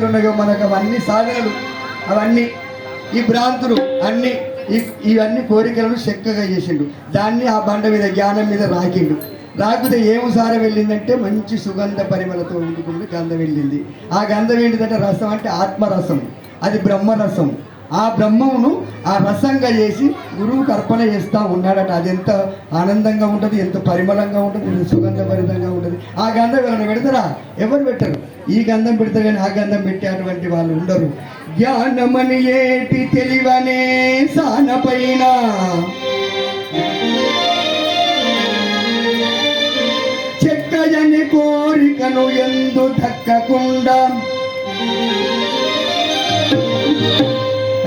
ఉన్నాయో మనకు అవన్నీ సాధనలు, అవన్నీ ఈ భ్రాంతులు అన్నీ ఇవన్నీ కోరికలను చక్కగా చేసిండు. దాన్ని ఆ బండ మీద జ్ఞానం మీద రాకిండు. రాకపోతే ఏం సార వెళ్ళిందంటే మంచి సుగంధ పరిమళతో ఉండుకుంటూ గంధం వెళ్ళింది. ఆ గంధం ఏంటిదంటే రసం అంటే ఆత్మరసం, అది బ్రహ్మరసం. ఆ బ్రహ్మమును ఆ రసంగా చేసి గురువుకు అర్పణ చేస్తూ ఉన్నాడట. అది ఎంత ఆనందంగా ఉంటుంది, ఎంత పరిమళంగా ఉంటుంది, ఎంత సుగంధభరితంగా ఉంటుంది. ఆ గంధం ఎవరైనా పెడతారా? ఎవరు పెట్టరు. ఈ గంధం పెడతారు కానీ ఆ గంధం పెట్టేటువంటి వాళ్ళు ఉండరు. జ్ఞానమని ఏటి తెలివనే సానపైన చెక్కజని కోరికను ఎందు దక్కకుండా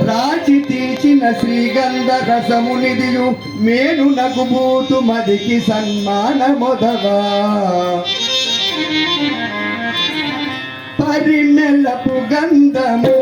రాచి తీర్చిన శ్రీగంధ రసము నిధియు మేను నగుబూతు మదికి సన్మానమొదగా పరిమెలపు గంధము